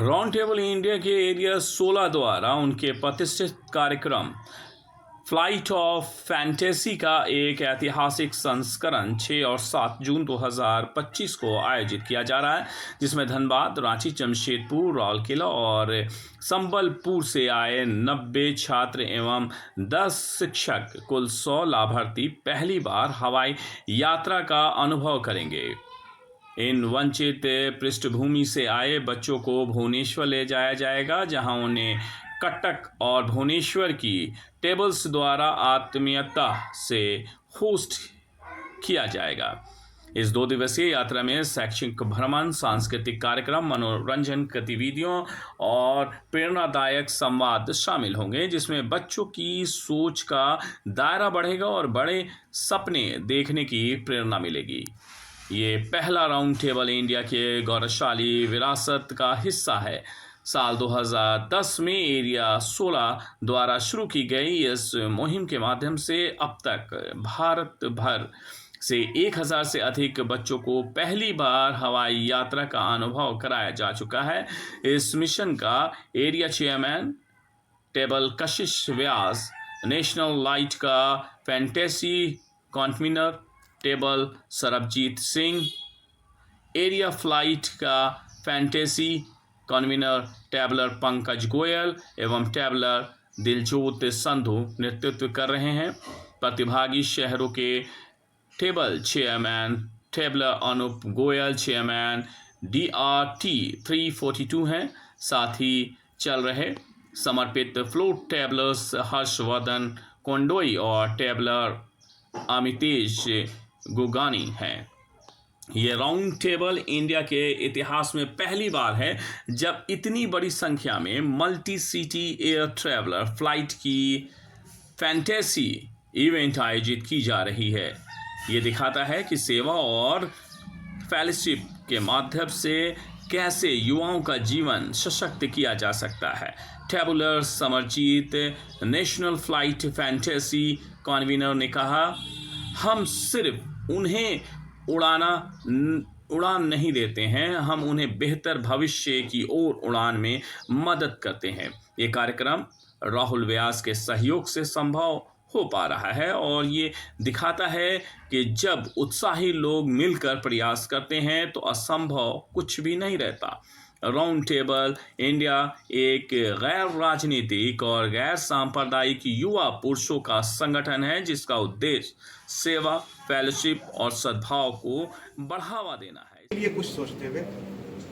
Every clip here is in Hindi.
राउंड टेबल इंडिया के एरिया 16 द्वारा उनके प्रतिष्ठित कार्यक्रम फ्लाइट ऑफ फैंटेसी का एक ऐतिहासिक संस्करण 6 और 7 जून 2025 को आयोजित किया जा रहा है, जिसमें धनबाद, रांची, जमशेदपुर, राउरकेला और संबलपुर से आए 90 छात्र एवं 10 शिक्षक कुल 100 लाभार्थी पहली बार हवाई यात्रा का अनुभव करेंगे। इन वंचित पृष्ठभूमि से आए बच्चों को भुवनेश्वर ले जाया जाएगा, जहां उन्हें कटक और भुवनेश्वर की टेबल्स द्वारा आत्मीयता से होस्ट किया जाएगा। इस 2 दिवसीय यात्रा में शैक्षिक भ्रमण, सांस्कृतिक कार्यक्रम, मनोरंजन गतिविधियों और प्रेरणादायक संवाद शामिल होंगे, जिसमें बच्चों की सोच का दायरा बढ़ेगा और बड़े सपने देखने की प्रेरणा मिलेगी। ये पहला राउंड टेबल इंडिया के गौरवशाली विरासत का हिस्सा है। साल 2010 में एरिया 16 द्वारा शुरू की गई इस मुहिम के माध्यम से अब तक भारत भर से 1000 से अधिक बच्चों को पहली बार हवाई यात्रा का अनुभव कराया जा चुका है। इस मिशन का area chairman tabler Kashish Vyas, national light का fantasy convener tabler Sarabjit Singh, area flight का fantasy convener tabler Pankaj Goyal एवं टेबलर दिलजोत संधू नेतृत्व कर रहे हैं। प्रतिभागी शहरों के table chairman tabler Anup Goyal, chairman DRT 342 हैं। साथ ही चल रहे समर्पित फ्लोट टेबलर्स हर्षवर्धन कोंडोई और टेबलर अमितेश गुगानी हैं। ये राउंड टेबल इंडिया के इतिहास में पहली बार है जब इतनी बड़ी संख्या में multi city air traveller flight की फैंटेसी इवेंट आयोजित की जा रही है। ये दिखाता है कि सेवा और फेलोशिप के माध्यम से कैसे युवाओं का जीवन सशक्त किया जा सकता है। Tabular Samarjeet, national flight fantasy convener ने कहा, हम सिर्फ उन्हें उड़ान नहीं देते हैं, हम उन्हें बेहतर भविष्य की ओर उड़ान में मदद करते हैं। ये कार्यक्रम राहुल व्यास के सहयोग से संभव हो पा रहा है और ये दिखाता है कि जब उत्साही लोग मिलकर प्रयास करते हैं तो असंभव कुछ भी नहीं रहता। राउंड टेबल इंडिया एक गैर राजनीतिक और गैर सांप्रदायिक युवा पुरुषों का संगठन है, जिसका उद्देश्य सेवा, फेलोशिप और सद्भाव को बढ़ावा देना है। ये कुछ सोचते हुए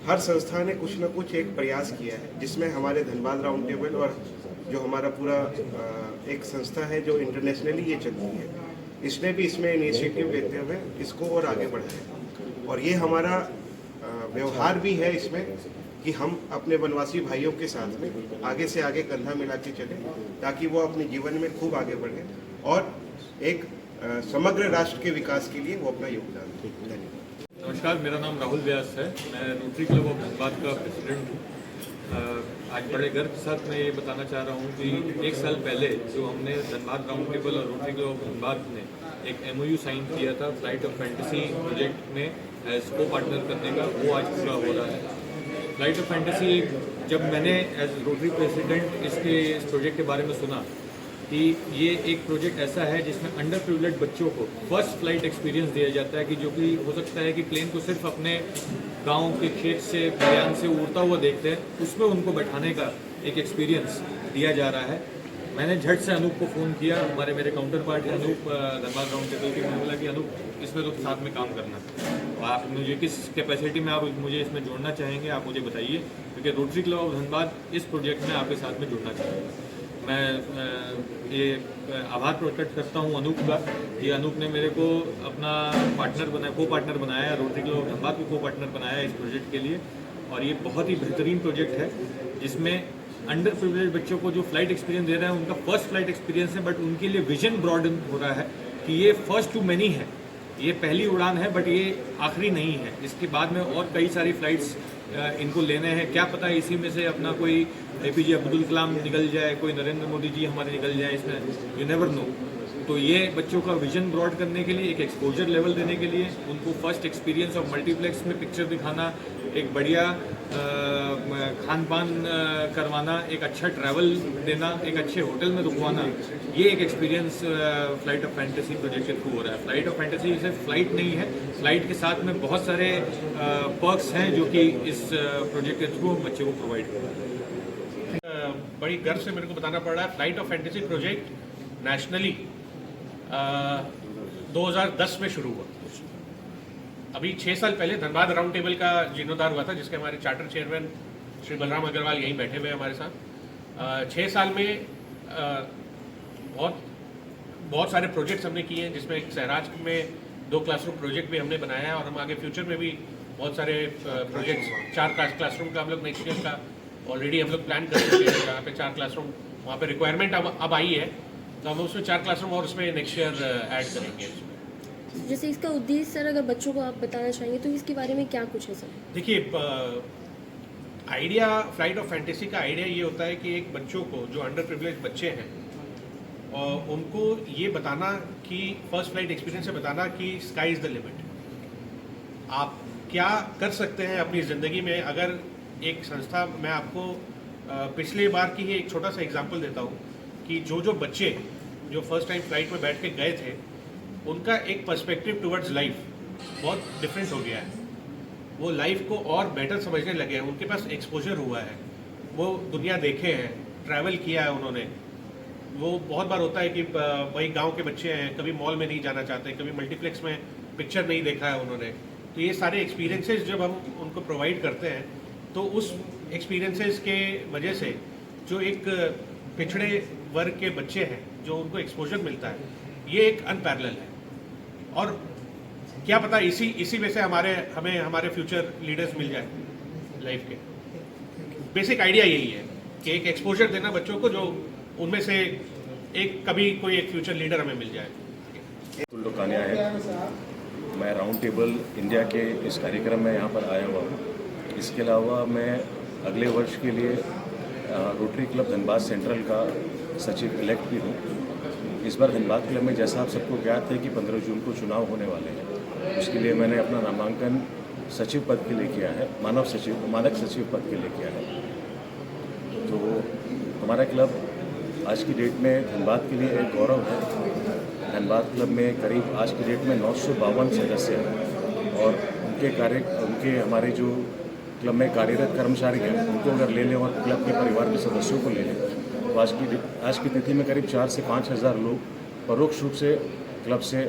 हर संस्था ने कुछ न कुछ एक प्रयास किया है, जिसमें हमारे धनबाद राउंड टेबल और जो हमारा पूरा एक संस्था है जो इंटरनेशनली ये चलती है, इसने भी इसमें इनिशिएटिव लेते हुए इसको और आगे बढ़ाया। और ये हमारा व्यवहार भी है इसमें कि हम अपने वनवासी भाइयों के साथ में आगे से आगे कंधा मिला के चलें, ताकि वो अपने जीवन में खूब आगे बढ़े और एक समग्र राष्ट्र के विकास के लिए वो अपना योगदान दें। धन्यवाद। नमस्कार, मेरा नाम राहुल व्यास है। मैं रोटरी क्लब ऑफ धनबाद का प्रेसिडेंट हूँ। आज बड़े गर्व के साथ मैं ये बताना चाह रहा हूँ कि 1 साल पहले जो हमने धनबाद राउंड टेबल और रोटरी क्लब ऑफ धनबाद ने एक MOU साइन किया था फ्लाइट ऑफ फैंटेसी प्रोजेक्ट में एज को पार्टनर करने का, वो आज पूरा हो रहा है। फ्लाइट ऑफ फैंटेसी, जब मैंने एज रोटरी प्रेसिडेंट इस प्रोजेक्ट के बारे में सुना कि ये एक प्रोजेक्ट ऐसा है जिसमें अंडर प्रिविलेज बच्चों को फर्स्ट फ्लाइट एक्सपीरियंस दिया जाता है, कि जो कि हो सकता है कि प्लेन को सिर्फ अपने गांव के खेत से बयान से उड़ता हुआ देखते हैं, उसमें उनको बैठाने का एक एक्सपीरियंस दिया जा रहा है। मैंने झट से अनूप को फ़ोन किया, मेरे काउंटर पार्ट है अनूप धनबाद राउंड टेबल की। मैंने बोला कि अनूप, इसमें तो साथ में काम करना, तो आप मुझे किस कैपेसिटी में आप मुझे इसमें जोड़ना चाहेंगे, आप मुझे बताइए, क्योंकि रोटरी क्लब ऑफ धनबाद इस प्रोजेक्ट में आपके साथ में जुड़ना चाहेंगे। मैं ये आभार प्रकट करता हूँ अनूप का, कि अनूप ने मेरे को अपना को पार्टनर बनाया, रोटरी क्लब ऑफ धनबाद को पार्टनर बनाया इस प्रोजेक्ट के लिए। और ये बहुत ही बेहतरीन प्रोजेक्ट है, जिसमें अंडर प्रिविलेज बच्चों को जो फ्लाइट एक्सपीरियंस दे रहा है, उनका फर्स्ट फ्लाइट एक्सपीरियंस है, बट उनके लिए विजन ब्रॉडन हो रहा है कि ये फर्स्ट टू मैनी है, ये पहली उड़ान है, बट ये आखिरी नहीं है। इसके बाद में और कई सारी फ्लाइट्स इनको लेने हैं। क्या पता इसी में से अपना कोई APJ अब्दुल कलाम निकल जाए, कोई नरेंद्र मोदी जी हमारे निकल जाए इसमें, यू नेवर नो। तो ये बच्चों का विजन ब्रॉड करने के लिए, एक एक्सपोजर लेवल देने के लिए, उनको फर्स्ट एक्सपीरियंस ऑफ मल्टीप्लेक्स में पिक्चर दिखाना, एक बढ़िया खान पान करवाना, एक अच्छा ट्रैवल देना, एक अच्छे होटल में रुकवाना, ये एक experience flight of fantasy project के थ्रू हो रहा है। फ्लाइट ऑफ फैंटेसी सिर्फ फ्लाइट नहीं है, फ्लाइट के साथ में बहुत सारे पर्क्स हैं जो कि इस प्रोजेक्ट के थ्रू हम बच्चे को प्रोवाइड कर रहे हैं। बड़ी गर्व से मेरे को बताना पड़ रहा है, flight of fantasy project nationally 2010 में शुरू हुआ। अभी 6 साल पहले धनबाद राउंड टेबल का जीर्णोद्धार हुआ था, जिसके हमारे चार्टर चेयरमैन श्री बलराम अग्रवाल यहीं बैठे हुए हैं हमारे साथ। 6 साल में बहुत सारे प्रोजेक्ट्स हमने किए हैं, जिसमें एक सहराज में 2 क्लासरूम प्रोजेक्ट भी हमने बनाया है, और हम आगे फ्यूचर में भी बहुत सारे प्रोजेक्ट्स 4 क्लासरूम का हम लोग नेक्स्ट ईयर का ऑलरेडी हम लोग प्लान कर चुके हैं, जहाँ पे 4 क्लासरूम वहाँ पे रिक्वायरमेंट अब आई है, तो हम उसमें 4 क्लासरूम और उसमें नेक्स्ट ईयर ऐड करेंगे। जैसे इसका उद्देश्य सर अगर बच्चों को आप बताना चाहेंगे तो इसके बारे में क्या कुछ है सर? देखिए, आइडिया फ्लाइट ऑफ फैंटेसी का आइडिया ये होता है कि एक बच्चों को जो अंडर प्रिविलेज बच्चे हैं उनको ये बताना कि फर्स्ट फ्लाइट एक्सपीरियंस से बताना कि स्काई इज़ द लिमिट, आप क्या कर सकते हैं अपनी ज़िंदगी में। अगर एक संस्था, मैं आपको पिछले बार की ही एक छोटा सा एग्जांपल देता हूँ कि जो बच्चे जो फर्स्ट टाइम फ्लाइट में बैठ के गए थे, उनका एक पर्सपेक्टिव टुवर्ड्स लाइफ बहुत डिफरेंट हो गया है। वो लाइफ को और बेटर समझने लगे हैं, उनके पास एक्सपोजर हुआ है, वो दुनिया देखे हैं, ट्रैवल किया है उन्होंने। वो बहुत बार होता है कि वही गांव के बच्चे हैं, कभी मॉल में नहीं जाना चाहते, कभी मल्टीप्लेक्स में पिक्चर नहीं देखा है उन्होंने। तो ये सारे एक्सपीरियंसेस जब हम उनको प्रोवाइड करते हैं, तो उस एक्सपीरियंसेस के वजह से जो एक पिछड़े वर्ग के बच्चे हैं, जो उनको एक्सपोजर मिलता है, ये एक अनपैरेलल है। और क्या पता इसी में से हमें हमारे फ्यूचर लीडर्स मिल जाए लाइफ के। बेसिक आइडिया यही है कि एक एक्सपोजर देना बच्चों को, जो उनमें से कभी कोई एक फ्यूचर लीडर हमें मिल जाए। कुल्लू कान्या है, मैं राउंड टेबल इंडिया के इस कार्यक्रम में यहाँ पर आया हुआ हूँ। इसके अलावा मैं अगले वर्ष के लिए रोटरी क्लब धनबाद सेंट्रल का सचिव इलेक्ट भी हूँ। इस बार धनबाद क्लब में, जैसा आप सबको ज्ञात है कि 15 जून को चुनाव होने वाले हैं, उसके लिए मैंने अपना नामांकन सचिव पद के लिए किया है, मानक सचिव पद के लिए किया है। तो हमारा क्लब आज की डेट में धनबाद के लिए एक गौरव है। धनबाद क्लब में करीब आज की डेट में 952 सदस्य हैं, और उनके हमारे जो क्लब में कार्यरत कर्मचारी हैं, उनको अगर ले लें और क्लब के परिवार के सदस्यों को ले लें, तो आज की तिथि में करीब 4 से 5 हज़ार लोग परोक्ष रूप से क्लब से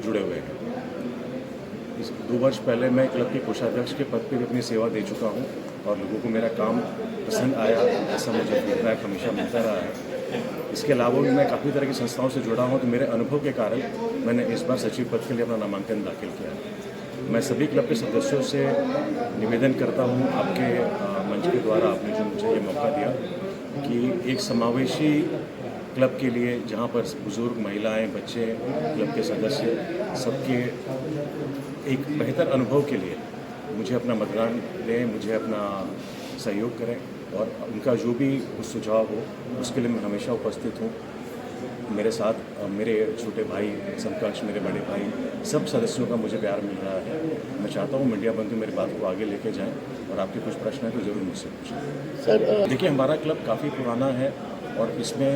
जुड़े हुए हैं। 2 वर्ष पहले मैं क्लब के कोषाध्यक्ष के पद पर भी अपनी सेवा दे चुका हूं, और लोगों को मेरा काम पसंद आया, ऐसा मुझे फीडबैक हमेशा मिलता रहा है। इसके अलावा भी मैं काफ़ी तरह की संस्थाओं से जुड़ा हूं, तो मेरे अनुभव के कारण मैंने इस बार सचिव पद के लिए अपना नामांकन दाखिल किया है। मैं सभी क्लब के सदस्यों से निवेदन करता हूं, आपके मंच के द्वारा आपने जो मुझे ये मौका दिया, कि एक समावेशी क्लब के लिए, जहाँ पर बुजुर्ग, महिलाएं, बच्चे, क्लब के सदस्य सबके एक बेहतर अनुभव के लिए मुझे अपना मतदान दें, मुझे अपना सहयोग करें, और उनका जो भी सुझाव हो उसके लिए मैं हमेशा उपस्थित हूँ। मेरे साथ मेरे छोटे भाई, समकक्ष मेरे बड़े भाई, सब सदस्यों का मुझे प्यार मिल रहा है। मैं चाहता हूँ मीडिया बंधु मेरी बात को आगे लेके जाएं, और आपके कुछ प्रश्न हैं तो ज़रूर मुझसे पूछें। सर देखिए, हमारा क्लब काफ़ी पुराना है, और इसमें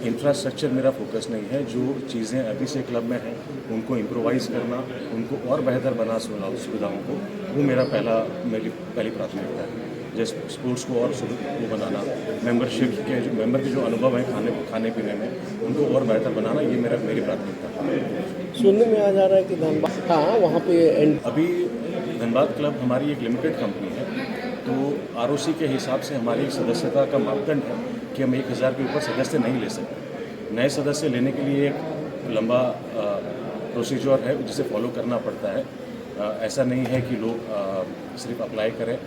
इंफ्रास्ट्रक्चर मेरा फोकस नहीं है। जो चीज़ें अभी से क्लब में हैं उनको इम्प्रोवाइज़ करना, उनको और बेहतर बना सुविधाओं को, वो मेरी पहली प्राथमिकता है। जैसे स्पोर्ट्स को और वो बनाना, मेंबरशिप के मेंबर के जो अनुभव हैं खाने पीने में, उनको और बेहतर बनाना, ये मेरी प्राथमिकता है। सुनने में आ जा रहा है कि धनबाद, हाँ, वहाँ पे अभी धनबाद क्लब हमारी एक लिमिटेड कंपनी है, तो ROC के हिसाब से हमारी एक सदस्यता का मापदंड है कि हम 1000 के ऊपर सदस्य नहीं ले सकते। नए सदस्य लेने के लिए एक लंबा प्रोसीजर है जिसे फॉलो करना पड़ता है। ऐसा नहीं है कि लोग सिर्फ अप्लाई करें।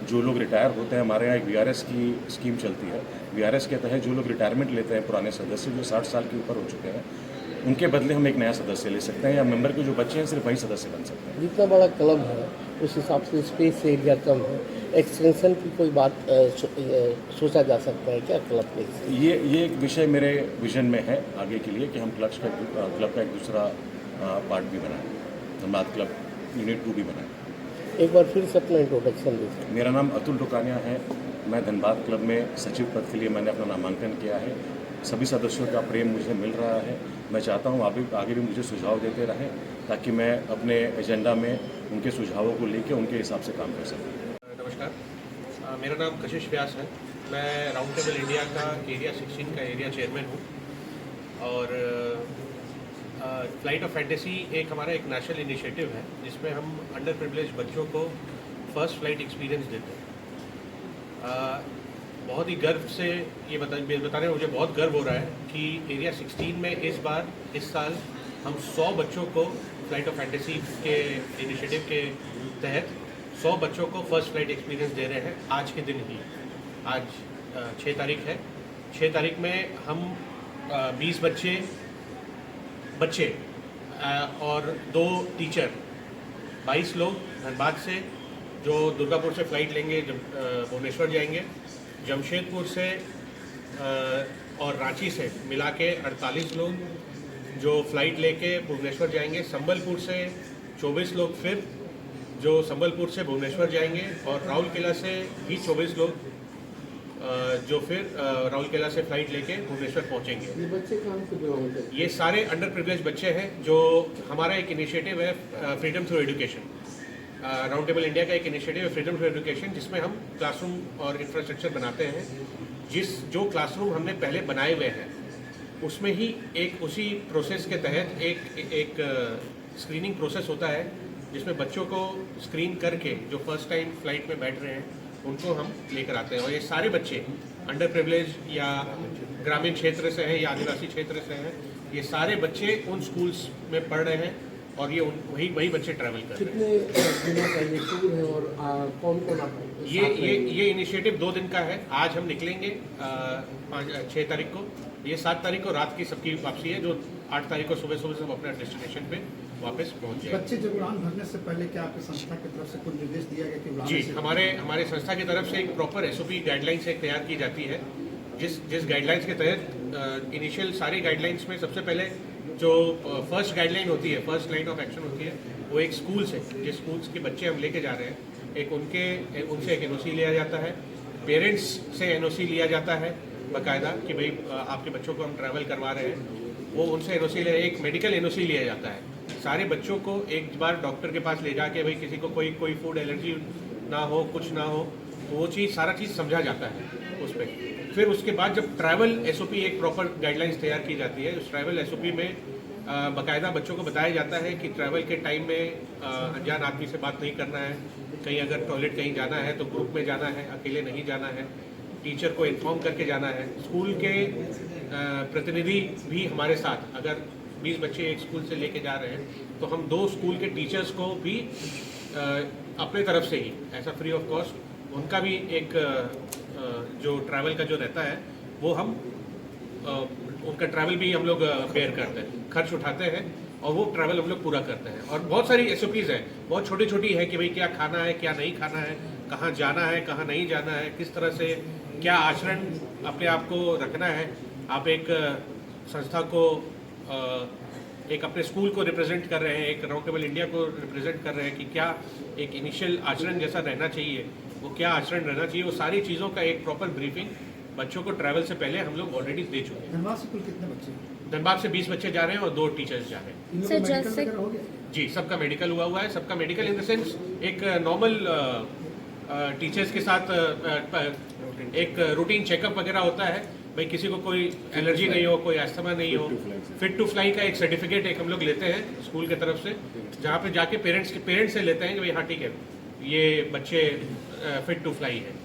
जो लोग रिटायर होते हैं, हमारे यहाँ एक VRS की स्कीम चलती है। VRS के तहत जो लोग रिटायरमेंट लेते हैं, पुराने सदस्य जो 60 साल के ऊपर हो चुके हैं, उनके बदले हम एक नया सदस्य ले सकते हैं, या मेंबर के जो बच्चे हैं सिर्फ वही सदस्य बन सकते हैं। जितना बड़ा क्लब है उस हिसाब से स्पेस एरिया कम है, एक्सटेंशन की कोई बात सोचा जा सकता है क्या क्लब के? ये एक विषय मेरे विजन में है आगे के लिए, कि हम क्लब का एक दूसरा पार्ट भी बनाएं, धनबाद क्लब यूनिट 2 भी बनाएं। एक बार फिर से अपना इंट्रोडक्शन दीजिए। मेरा नाम अतुल डुकानिया है। मैं धनबाद क्लब में सचिव पद के लिए मैंने अपना नामांकन किया है। सभी सदस्यों का प्रेम मुझे मिल रहा है। मैं चाहता हूँ आगे भी मुझे सुझाव देते रहें ताकि मैं अपने एजेंडा में उनके सुझावों को लेकर उनके हिसाब से काम कर सकूँ। नमस्कार, मेरा नाम कशिश व्यास है। मैं राउंड टेबल इंडिया का एरिया 16 का एरिया चेयरमैन हूँ और फ्लाइट ऑफ फैंटेसी एक हमारा एक नेशनल इनिशिएटिव है जिसमें हम अंडर प्रिविलेज बच्चों को फर्स्ट फ्लाइट एक्सपीरियंस देते हैं। बहुत ही गर्व से ये बताने में मुझे बहुत गर्व हो रहा है कि एरिया 16 में इस साल हम 100 बच्चों को फ्लाइट ऑफ फैंटेसी के इनिशिएटिव के तहत 100 बच्चों को फर्स्ट फ्लाइट एक्सपीरियंस दे रहे हैं आज के दिन ही। आज 6 तारीख है। 6 तारीख में हम 20 बच्चे और 2 टीचर 22 लोग धनबाद से जो दुर्गापुर से फ़्लाइट लेंगे, भुवनेश्वर जाएंगे, जमशेदपुर से और रांची से मिला के 48 लोग जो फ़्लाइट लेके भुवनेश्वर जाएंगे, संबलपुर से 24 लोग फिर जो संबलपुर से भुवनेश्वर जाएंगे और राउरकेला से भी 24 लोग जो फिर राउरकेला से फ़्लाइट लेके भुवनेश्वर पहुंचेंगे। ये बच्चे कहाँ से बिलोंग करते हैं? ये सारे अंडर प्रिविलेज बच्चे हैं। जो हमारा एक इनिशिएटिव है freedom through education, round table India का एक इनिशिएटिव है फ्रीडम थ्रू एजुकेशन, जिसमें हम क्लासरूम और इंफ्रास्ट्रक्चर बनाते हैं। जो क्लासरूम हमने पहले बनाए हुए हैं उसमें ही उसी प्रोसेस के तहत एक स्क्रीनिंग प्रोसेस होता है जिसमें बच्चों को स्क्रीन करके जो फर्स्ट टाइम फ्लाइट में बैठ रहे हैं उनको हम लेकर आते हैं। और ये सारे बच्चे अंडर प्रिविलेज या ग्रामीण क्षेत्र से हैं या आदिवासी क्षेत्र से हैं, ये सारे बच्चे उन स्कूल्स में पढ़ रहे हैं और ये वही बच्चे ट्रैवल कर रहे हैं। कितने दिनों का ये टूर है और कौन कौन आता है? ये इनिशिएटिव 2 दिन का है। आज हम निकलेंगे 6 तारीख को। ये 7 तारीख को रात की सबकी वापसी है, जो 8 तारीख को सुबह सब अपने डेस्टिनेशन पे वापस पहुंच जाएंगे। बच्चे जब उड़ान भरने से पहले क्या आपकी संस्था की तरफ से कुछ निर्देश दिया गया कि उड़ान जी, से हमारे संस्था की तरफ से एक प्रॉपर SOP गाइडलाइंस एक तैयार की जाती है, जिस गाइडलाइंस के तहत इनिशियल सारी गाइडलाइंस में सबसे पहले जो फर्स्ट गाइडलाइन होती है, फर्स्ट लाइन ऑफ एक्शन होती है, वो एक स्कूल से जिस स्कूल्स के बच्चे हम लेके जा रहे हैं उनसे एक NOC लिया जाता है। पेरेंट्स से NOC लिया जाता है बाकायदा कि भाई आपके बच्चों को हम ट्रैवल करवा रहे हैं, वो उनसे NOC एक मेडिकल NOC लिया जाता है। सारे बच्चों को एक बार डॉक्टर के पास ले जाके भाई किसी को कोई फूड एलर्जी ना हो, कुछ ना हो, तो वो सारा चीज़ समझा जाता है उस पर। फिर उसके बाद जब ट्रैवल SOP एक प्रॉपर गाइडलाइंस तैयार की जाती है, उस ट्रैवल SOP में बाकायदा बच्चों को बताया जाता है कि ट्रैवल के टाइम में अनजान आदमी से बात नहीं करना है, कहीं अगर टॉयलेट कहीं जाना है तो ग्रुप में जाना है, अकेले नहीं जाना है, टीचर को इन्फॉर्म करके जाना है। स्कूल के प्रतिनिधि भी हमारे साथ, अगर 20 बच्चे एक स्कूल से लेके जा रहे हैं तो हम 2 स्कूल के टीचर्स को भी अपने तरफ से ही ऐसा फ्री ऑफ कॉस्ट उनका भी एक जो ट्रैवल का जो रहता है वो हम उनका ट्रैवल भी हम लोग बेयर करते हैं, खर्च उठाते हैं और वो ट्रैवल हम लोग पूरा करते हैं। और बहुत सारी SOPs है, बहुत छोटी छोटी है कि भाई क्या खाना है, क्या नहीं खाना है, कहाँ जाना है, कहाँ नहीं जाना है, किस तरह से क्या आचरण अपने आप को रखना है। आप एक संस्था को एक अपने स्कूल को रिप्रेजेंट कर रहे हैं, एक राउंड टेबल इंडिया को रिप्रेजेंट कर रहे हैं कि क्या एक इनिशियल आचरण जैसा रहना चाहिए, वो क्या आचरण रहना चाहिए, वो सारी चीज़ों का एक प्रॉपर ब्रीफिंग बच्चों को ट्रैवल से पहले हम लोग ऑलरेडी दे चुके हैं। धनबाद से कुल कितने बच्चे हैं? धनबाद से 20 बच्चे जा रहे हैं और 2 टीचर्स जा रहे हैं। इन लोगों सर, का मेडिकल जैसे- वगैरह हो गया? जी, सबका मेडिकल हुआ है। सबका मेडिकल इन द सेंस एक नॉर्मल टीचर्स के साथ एक रूटीन चेकअप वगैरह होता है, भाई किसी को कोई एलर्जी नहीं हो, कोई अस्थमा नहीं हो। फिट टू फ्लाई का एक सर्टिफिकेट एक हम लोग लेते हैं स्कूल की तरफ से, जहाँ पे जाके पेरेंट्स से लेते हैं कि भाई हाँ ठीक है, ये बच्चे फिट टू फ्लाई है।